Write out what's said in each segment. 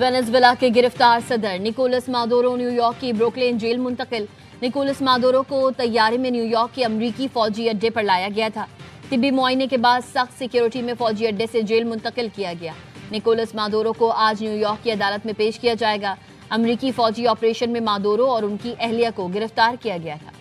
Venezuela के गिरफ्तार सदर निकोलस मादुरो न्यूयॉर्क की ब्रुकलिन जेल मुंतकिल। निकोलस मादुरो को तैयारी में न्यूयॉर्क के अमरीकी फौजी अड्डे पर लाया गया था। तिब्बी मुआयने के बाद सख्त सिक्योरिटी में फौजी अड्डे से जेल मुंतकिल किया गया। निकोलस मादुरो को आज न्यूयॉर्क की अदालत में पेश किया जाएगा। अमरीकी फौजी ऑपरेशन में मादुरो और उनकी अहलिया को गिरफ्तार किया गया था।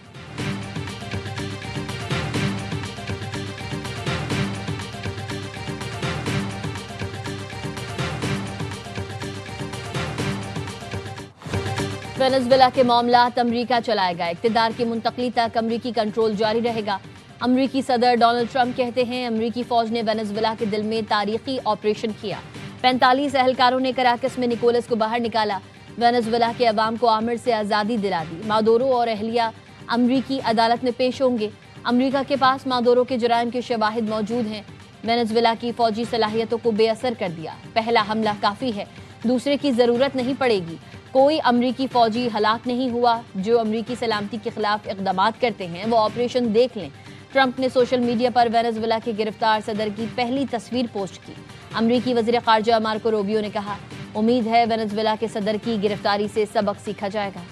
वेनेजुएला के मामलात अमरीका चलाएगा। इक्तिदार की मुंतकली तक अमरीकी कंट्रोल जारी रहेगा। अमरीकी सदर डोनाल्ड ट्रंप कहते हैं अमरीकी फौज ने वेनेजुएला के दिल में तारीखी ऑपरेशन किया। 45 एहलकारों ने कराकस में निकोलस को बाहर निकाला। वेनेजुएला के अवाम को आमिर से आज़ादी दिला दी। मादुरो और अहलिया अमरीकी अदालत में पेश होंगे। अमरीका के पास मादुरो के जुराइम के शवाहिद मौजूद हैं। वेनेजुएला की फौजी सलाहियतों को बेअसर कर दिया। पहला हमला काफ़ी है, दूसरे की ज़रूरत नहीं पड़ेगी। कोई अमरीकी फौजी हलाक नहीं हुआ। जो अमरीकी सलामती के खिलाफ इक़दामात करते हैं वो ऑपरेशन देख लें। ट्रंप ने सोशल मीडिया पर वेनेजुएला के गिरफ्तार सदर की पहली तस्वीर पोस्ट की। अमरीकी वज़ीर ख़ारजा मार्को रूबियो ने कहा, उम्मीद है वेनेजुएला के सदर की गिरफ्तारी से सबक सीखा जाएगा।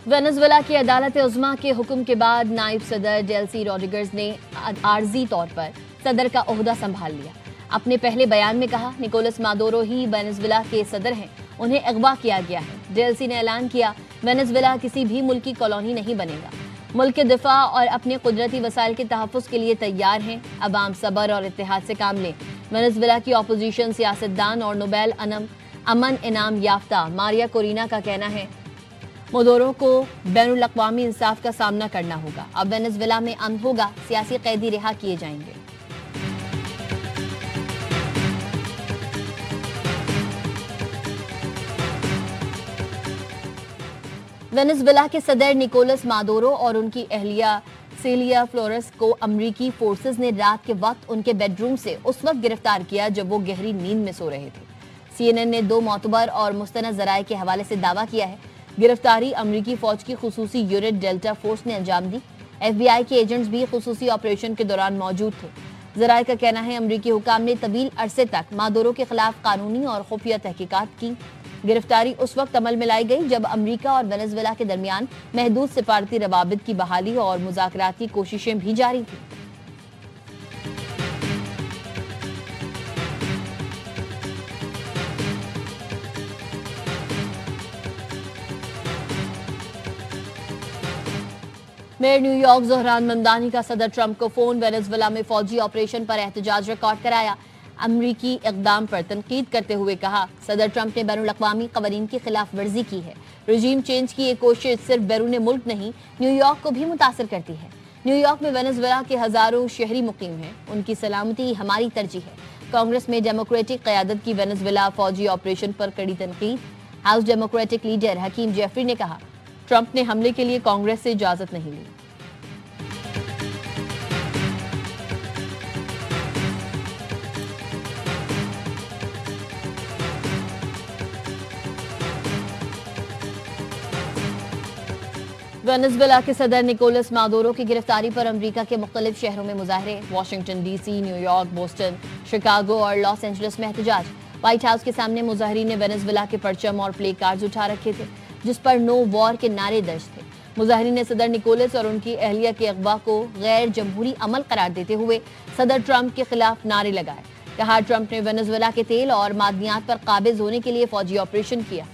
वेनेजुएला की अदालत उज़्मा के हुक्म के बाद नायब सदर डेल्सी रोड्रिगेज ने आर्जी तौर पर सदर का ओहदा संभाल लिया। अपने पहले बयान में कहा, निकोलस मादुरो ही वेनेजुएला के सदर हैं, उन्हें अगवा किया गया है। डेल्सी ने ऐलान किया, वेनेजुएला किसी भी मुल्क की कॉलोनी नहीं बनेगा। मुल्क के दिफा और अपने कुदरती वसाइल के तहफ़्फ़ुज़ के लिए तैयार हैं। अवाम सब्र और इत्तेहाद से काम लें। वेनेजुएला की अपोजिशन सियासतदान और नोबेल अमन इनाम याफ्ता मारिया कोरिना का कहना है, मादुरो को बैनुल अक़वामी इंसाफ का सामना करना होगा। अब वेनेजुएला में अमन होगा, सियासी कैदी रिहा किए जाएंगे। वेनेजुएला के सदर निकोलस मादुरो और उनकी अहलिया सेलिया फ्लोरेस को अमरीकी फोर्सेस ने रात के वक्त उनके बेडरूम से उस वक्त गिरफ्तार किया जब वो गहरी नींद में सो रहे थे। CNN ने 2 मोतबर और मुस्तनद ज़राए के हवाले से दावा किया है गिरफ्तारी अमरीकी फौज की खुसूसी यूनिट डेल्टा फोर्स ने अंजाम दी। FBI के एजेंट्स भी खुसूसी ऑपरेशन के दौरान मौजूद थे। ज़राए का कहना है अमरीकी हुकाम ने तवील अरसे तक मादुरो के खिलाफ कानूनी और खुफिया तहकीकात की। गिरफ्तारी उस वक्त अमल में लाई गई जब अमरीका और वेनेजुएला के दरमियान महदूद सिफारती रवाबित की बहाली और मुज़ाकरात की कोशिशें भी जारी थी। मेयर न्यूयॉर्क ज़हरान ममदानी का सदर ट्रंप को फोन। वेनेजुएला में फौजी ऑपरेशन पर एहतजाज रिकॉर्ड कराया। अमरीकी इक़दाम पर तनकीद करते हुए कहा, सदर ट्रंप ने बैनुल अक़वामी क़वानीन की खिलाफ वर्जी की है। रजीम चेंज की ये कोशिश सिर्फ बैरून मुल्क नहीं, न्यूयॉर्क को भी मुतासर करती है। न्यूयॉर्क में वेनेजुएला के हज़ारों शहरी मुकीम हैं, उनकी सलामती हमारी तरजीह है। कांग्रेस में डेमोक्रेटिक क़यादत की वेनेजुएला फौजी ऑपरेशन पर कड़ी तनकीद। House democratic leader Hakeem Jeffries ने कहा, ट्रंप ने हमले के लिए कांग्रेस से इजाजत नहीं ली। वेनेजुएला के सदर निकोलस मादुरो की गिरफ्तारी पर अमरीका के मुख्तलिफ शहरों में मुजाहरे। Washington DC, New York, Boston, Chicago और लॉस एंजलिस में एहतजाज। व्हाइट हाउस के सामने मुजाहरीन ने वेनेजुएला के परचम और प्ले कार्ड्स उठा रखे थे जिस पर नो वॉर के नारे दर्ज थे। मुजाहरीन ने सदर निकोलस और उनकी अहलिया के अगवा को गैर जमहूरी अमल करार देते हुए सदर ट्रंप के खिलाफ नारे लगाए। कहा, ट्रंप ने वेनेजुएला के तेल और मादनियात पर काबिज होने के लिए फौजी ऑपरेशन किया।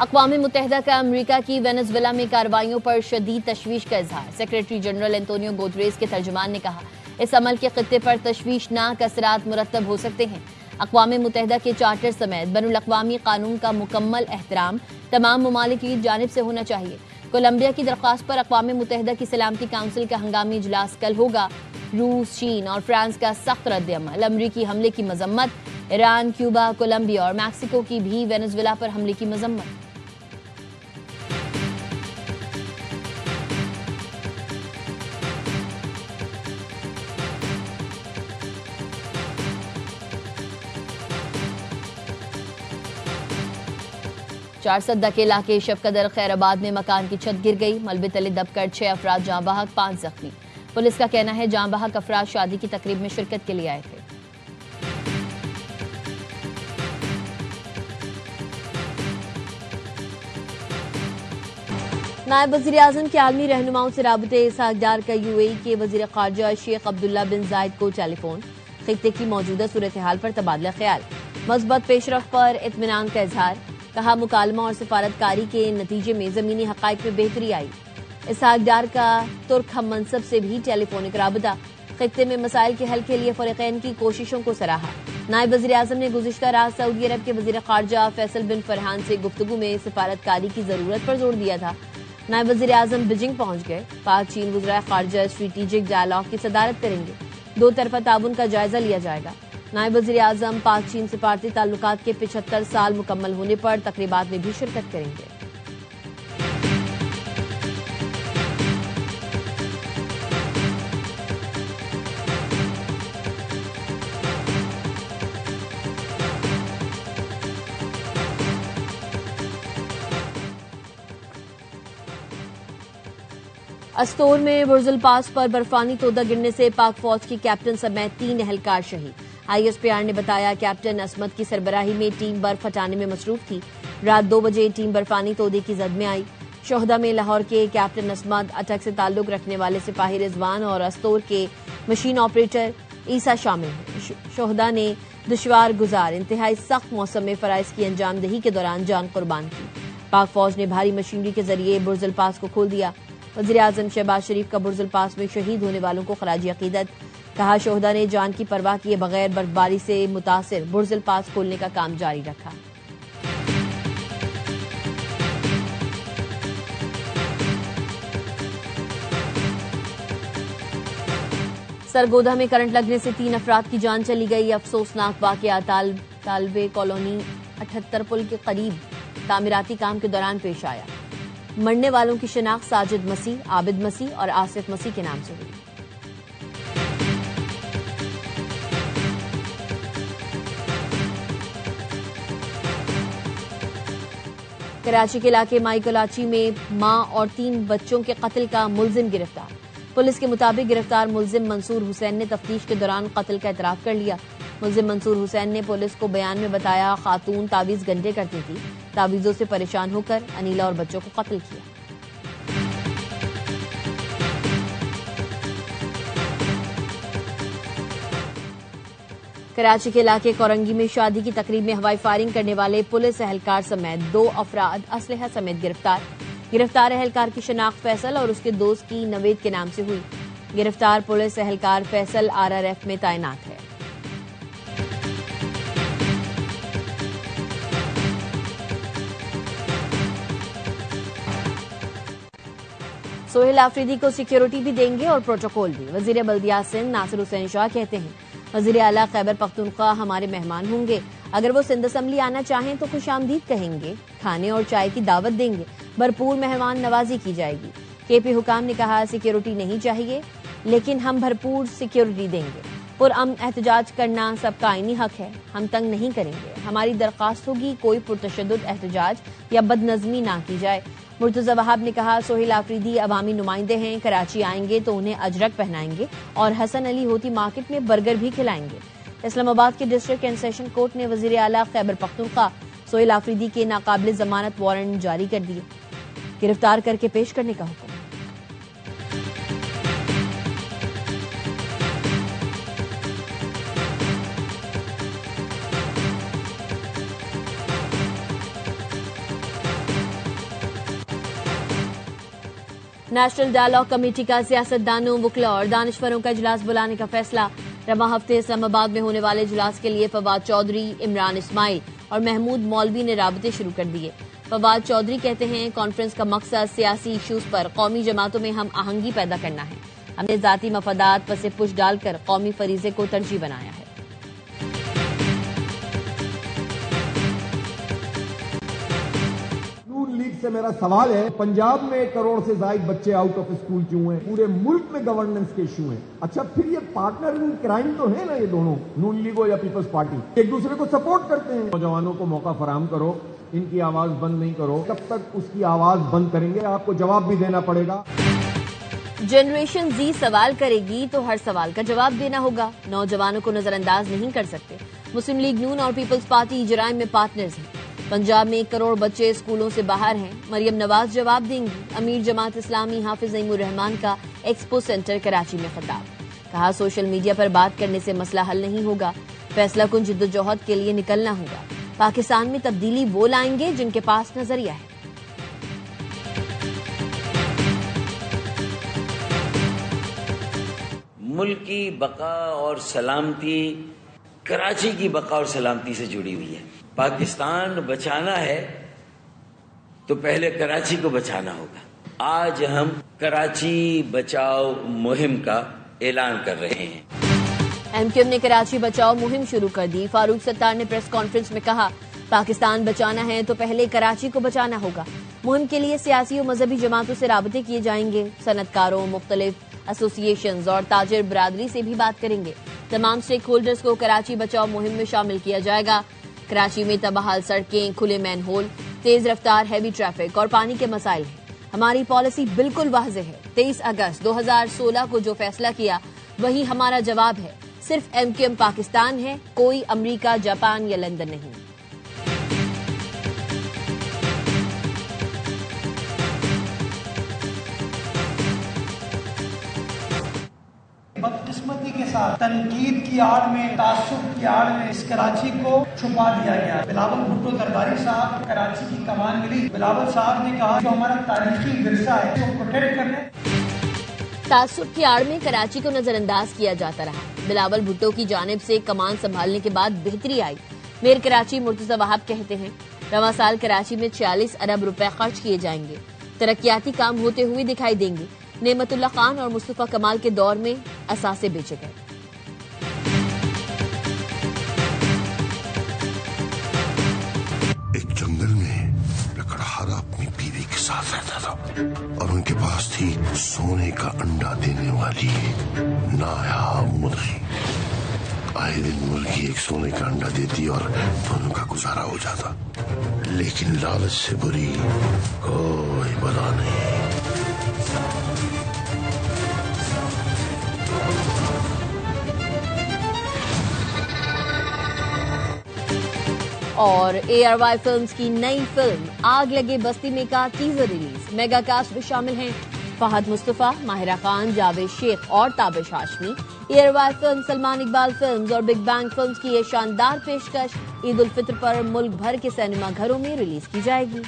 अक़वाम मुत्तहिदा का अमरीका की वेनेजुएला में कार्रवाइयों पर शदीद तशवीश का इजहार। सेक्रेटरी जनरल एंटोनियो गुतेरेस के तर्जुमान ने कहा, इस अमल के खित्ते पर तशवीशनाक असरात मुरतब हो सकते हैं। अक़वाम मुत्तहिदा के चार्टर समेत बैनुल अक़वामी कानून का मुकम्मल एहतराम तमाम ममालिक की जानिब से होना चाहिए। कोलंबिया की दरख्वास्त पर अक़वाम मुत्तहिदा की सलामती काउंसिल का हंगामी इजलास कल होगा। रूस, चीन और फ्रांस का सख्त रद्द-ए-अमल। अमरीकी हमले की मजम्मत। ईरान, क्यूबा, कोलंबिया और मैक्सिको की भी वेनेजुएला पर हमले की मजम्मत। चारसद्दा के इलाके शफकदर खैराबाद में मकान की छत गिर गई। मलबे तले दबकर 6 अफराद जाँ बहक, 5 जख्मी। पुलिस का कहना है जाँ बहक अफराद शादी की तकरीब में शिरकत के लिए आए थे। नायब वज़ीर आज़म के आलमी रहनुमाओं से राबते। इसहाक डार का यूएई के वज़ीर ख़ारजा शेख अब्दुल्ला बिन जायद को टेलीफोन। खित्ते की मौजूदा सूरत हाल पर तबादला ख्याल। मस्बत पेशरफ पर इत्मीनान का इजहार। कहा मुकालमा और सिफारतकारी के नतीजे में ज़मीनी हक़ाइक़ में बेहतरी आई। इसहाक डार का तुर्क हम मनसब से भी टेलीफोनिक राबता। खित्ते में मसाइल के हल के लिए फ़रीक़ैन की कोशिशों को सराहा। नायब वज़ीर आज़म ने गुज़िश्ता रात सऊदी अरब के वज़ीर ख़ारजा फैसल बिन फरहान से गुफ्तगू में सिफारतकारी की ज़रूरत पर जोर दिया था। नायब वज़ीर आज़म बीजिंग पहुंच गए। पाक चीन वज़ीर ख़ारजा स्ट्रेटेजिक डायलॉग की सदारत करेंगे। 2 तरफ़ा ताउन का जायजा लिया जाएगा। नायब वज़ीर आज़म पाक चीन सिफारती ताल्लुकात के 75 साल मुकम्मल होने पर तकरीबात में भी शिरकत करेंगे। अस्तोर में बुर्जुल पास पर बर्फानी तोदा गिरने से पाक फौज की कैप्टन समेत 3 एहलकार शहीद। ISPR ने बताया कैप्टन असमत की सरबराही में टीम बर्फ हटाने में मसरूफ थी। रात 2 बजे टीम बर्फानी तोदे की जद में आई। शोहदा में लाहौर के कैप्टन असमत, अटक से ताल्लुक रखने वाले सिपाही रिजवान और अस्तोर के मशीन ऑपरेटर ईसा शामिल हैं। शोहदा ने दुश्वार गुजार इंतहाई सख्त मौसम में फराइज की अंजामदही के दौरान जान कुर्बान की। पाक फौज ने भारी मशीनरी के जरिए बुर्जुल पास को खोल दिया। वज़ीर आज़म शहबाज शरीफ का बुर्जुल पास में शहीद होने वालों को खराजी अकीदत। कहा शोहदा ने जान की परवाह किए बगैर बर्फबारी से मुतासिर बुर्जुल पास खोलने का काम जारी रखा। सरगोधा में करंट लगने से 3 अफराद की जान चली गई। अफसोसनाक वाकया तालबे कॉलोनी 78 पुल के करीब तामीराती काम के दौरान पेश आया। मरने वालों की शिनाख्त साजिद मसीह, आबिद मसीह और आसिफ मसीह के नाम से हुई। कराची के इलाके माई कलाची में मां और 3 बच्चों के कत्ल का मुलजिम गिरफ्तार। पुलिस के मुताबिक गिरफ्तार मुलजिम मंसूर हुसैन ने तफ्तीश के दौरान कत्ल का इतराफ कर लिया। मुलजिम मंसूर हुसैन ने पुलिस को बयान में बताया खातून तावीज़ गंडे करती थी। तावीज़ों से परेशान होकर अनीला और बच्चों को कत्ल किया। कराची के इलाके कोरंगी में शादी की तकरीब में हवाई फायरिंग करने वाले पुलिस एहलकार समेत 2 अफराद असलहा समेत गिरफ्तार। गिरफ्तार एहलकार की शनाख्त फैसल और उसके दोस्त की नवेद के नाम से हुई। गिरफ्तार पुलिस एहलकार फैसल RRF में तैनात है। सोहेल आफरीदी को सिक्योरिटी भी देंगे और प्रोटोकॉल भी। वजीर बल्दियात सिंध नासिर हुसैन शाह कहते हैं वजीर आला खैबर पख्तूनख्वा हमारे मेहमान होंगे। अगर वो सिंध असम्बली आना चाहें तो खुशामदीद कहेंगे, खाने और चाय की दावत देंगे, भरपूर मेहमान नवाजी की जाएगी। KP हुकाम ने कहा सिक्योरिटी नहीं चाहिए लेकिन हम भरपूर सिक्योरिटी देंगे। पुरअमन एहतजाज करना सबका आईनी हक है, हम तंग नहीं करेंगे। हमारी दरख्वास्त होगी कोई पुरतशद्दुद एहतजाज या बदनज़मी ना की जाए। मुर्तज़ा वहाब ने कहा सोहेल आफरीदी अवामी नुमाइंदे हैं, कराची आएंगे तो उन्हें अजरक पहनाएंगे और हसन अली होती मार्केट में बर्गर भी खिलाएंगे। इस्लामाबाद के डिस्ट्रिक्ट एंड सेशन कोर्ट ने वजीर आला खैबर पख्तूनख्वा सोहेल आफरीदी के नाकाबिल जमानत वारंट जारी कर दिए, गिरफ्तार करके पेश करने का हुक्म। नेशनल डायलॉग कमेटी का सियासतदानों, वकला और दानिशवरों का इजलास बुलाने का फैसला। रवा हफ्ते इस्लामाबाद में होने वाले इजलास के लिए फवाद चौधरी, इमरान इस्माइल और महमूद मौलवी ने राबते शुरू कर दिए। फवाद चौधरी कहते हैं कॉन्फ्रेंस का मकसद सियासी इश्यूज पर कौमी जमातों में हम आहंगी पैदा करना है। हमने जाती मफादात पर से पुश डालकर कौमी फरीजे को तरजीह बनाया है। नून लीग से मेरा सवाल है, पंजाब में 1 करोड़ से ज्यादा बच्चे आउट ऑफ स्कूल क्यों हैं? पूरे मुल्क में गवर्नेंस के इशू हैं। अच्छा, फिर ये पार्टनर इन क्राइम तो है ना, ये दोनों, नून लीग हो या पीपल्स पार्टी, एक दूसरे को सपोर्ट करते हैं। नौजवानों को मौका फराहम करो, इनकी आवाज बंद नहीं करो। कब तक उसकी आवाज बंद करेंगे? आपको जवाब भी देना पड़ेगा। जनरेशन जी सवाल करेगी तो हर सवाल का जवाब देना होगा। नौजवानों को नजरअंदाज नहीं कर सकते। मुस्लिम लीग नून और पीपल्स पार्टी जराइम में पार्टनर्स हैं। पंजाब में 1 करोड़ बच्चे स्कूलों से बाहर हैं। मरियम नवाज जवाब देंगी। अमीर जमात इस्लामी हाफिज नईमुर रहमान का एक्सपो सेंटर कराची में खिताब। कहा, सोशल मीडिया पर बात करने से मसला हल नहीं होगा, फैसला कुन जिद्दोजहद के लिए निकलना होगा। पाकिस्तान में तब्दीली वो लाएंगे जिनके पास नजरिया है। मुल्क की बका और सलामती कराची की बका और सलामती से जुड़ी हुई है। पाकिस्तान बचाना है तो पहले कराची को बचाना होगा। आज हम कराची बचाओ मुहिम का ऐलान कर रहे हैं। एमक्यूएम ने कराची बचाओ मुहिम शुरू कर दी। फारूक सत्तार ने प्रेस कॉन्फ्रेंस में कहा, पाकिस्तान बचाना है तो पहले कराची को बचाना होगा। मुहिम के लिए सियासी और मजहबी जमातों से राबते किए जाएंगे। सनतकारों, मुख्तलिफ एसोसिएशंस और ताजिर बरादरी से भी बात करेंगे। तमाम स्टेक होल्डर्स को कराची बचाओ मुहिम में शामिल किया जाएगा। कराची में तबाहाल सड़कें, खुले मैन होल, तेज रफ्तार हैवी ट्रैफिक और पानी के मसाइल हैं। हमारी पॉलिसी बिल्कुल वाज़ेह है। 23 अगस्त 2016 को जो फैसला किया वही हमारा जवाब है। सिर्फ एमक्यूएम पाकिस्तान है, कोई अमेरिका, जापान या लंदन नहीं। बदकिस्मती के साथ तनकीद की आड़ में, तासुब की आड़ में इस कराची को छुपा दिया गया। बिलावल भुट्टो दरबारी साहब कराची की कमान मिली। बिलावल साहब ने कहा, जो हमारा तारीखी विरसा है तो प्रोटेक्ट करने। तासुब की आड़ में कराची को नजरअंदाज किया जाता रहा। बिलावल भुट्टो की जानिब से कमान संभालने के बाद बेहतरी आई। मेयर कराची मुर्तजा वहाब कहते हैं, रवां साल कराची में 46 अरब रुपए खर्च किए जाएंगे। तरक्याती काम होते हुए दिखाई देंगे। नेमतुल्लाह खान और मुस्तफा कमाल के दौर में असासे बेचे गए। एक जंगल में लकड़हारा अपनी बीवी के साथ रहता था और उनके पास थी सोने का अंडा देने वाली नायाब मुर्गी। आए दिन मुर्गी एक सोने का अंडा देती और दोनों का गुजारा हो जाता। लेकिन लालच से बुरी कोई बला नहीं। और ARY फिल्म्स की नई फिल्म आग लगे बस्ती में का टीजर रिलीज। मेगा कास्ट में शामिल हैं फहद मुस्तफा, माहिरा खान, जावेद शेख और Tabish Hashmi. ARY film Salman Iqbal films और बिग बैंग फिल्म्स की ये शानदार पेशकश ईद उल फित्र पर मुल्क भर के सिनेमा घरों में रिलीज की जाएगी।